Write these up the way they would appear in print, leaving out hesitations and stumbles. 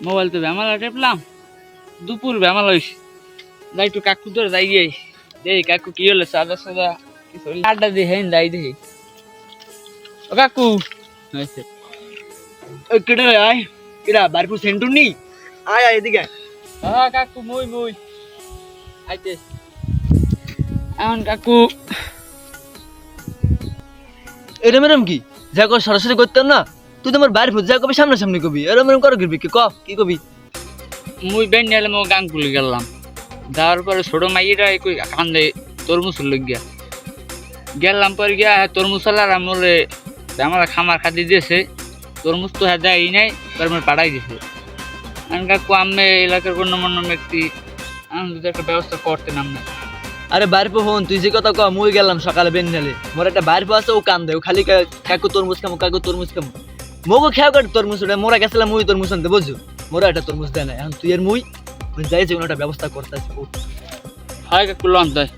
Mobile তো ব্যামালা টেপলাম, দুপুর ব্যামালা হইছে, যাই একটু কাকু ধরে যাই গিয়ে দেখি কাকু কি হলো, সাদা সাদা কিছু আড্ডা দিয়ে হেন যাই দেখি। ও কাকু হয়েছে কেটে আয় কেডা বারপুর সেন্টুর নি আয় আয় এদিকে হ্যাঁ কাকু মুই মুই আইতে এখন কাকু এরম এরম কি যা কর সরাসরি করতাম না, তুই তো আমার বাড়ি ফুট যা কবি সামনাসামনি কবি এরম এরম করো কি ক কি কবি? মুই বেন নিলে মো গান খুলে গেলাম, যাওয়ার পরে ছোট মাইয়েরা কই কান্দে তরমুজ লইয়া গেলাম, পরে গিয়া তরমুজ আলার আমলে আমার খামার খাদি দিয়েছে, তরমুজ তো হ্যাঁ দেয় নাই, পরে আমার পাঠাই দিয়েছে। আমি কাকু আমি এলাকার গণ্যমান্য ব্যক্তি, আমি যদি একটা ব্যবস্থা করতে নাম না। আরে বাড়িপো হন তুই যে কথা ক মুই গেলাম সকালে বেন্নালে, মোর একটা বাড়িপো আছে ও কান্দে, ও খালি কাকু তরমুজ খামো কাকু তরমুজ খামো, মোগো খেয়াও কাটে তরমুজ ওটা মোরা গেছিলাম মুই তরমুজ আনতে বুঝছো, মোরা একটা তরমুজ দেয় না, এখন তুই আর মুই যাই যে কোনো একটা ব্যবস্থা করতে আসি। হয় কাকু লন তাই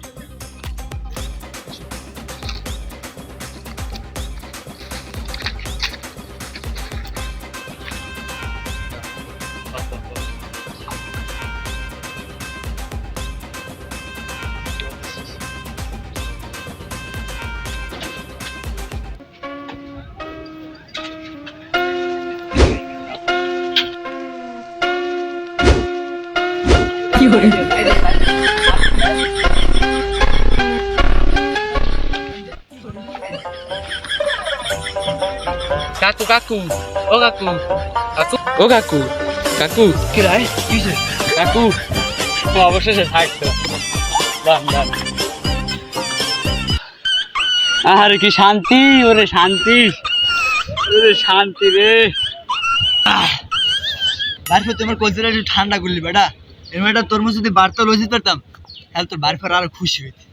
কাকু কাকু ও কাকু কাকু ও কাকু কাকু কি রায় কিসে কাকু অবশেষে থাকতো আরে কি শান্তি, ওরে শান্তি, ওরে শান্তি রে। বাড়িপো তোমার কলজাটা একটু ঠান্ডা করলি বেটা, এরকম একটা তরমুজ যদি বাড়তে লজিত পারতাম তাহলে তোর বাড়িপো আরো খুশি হইতি।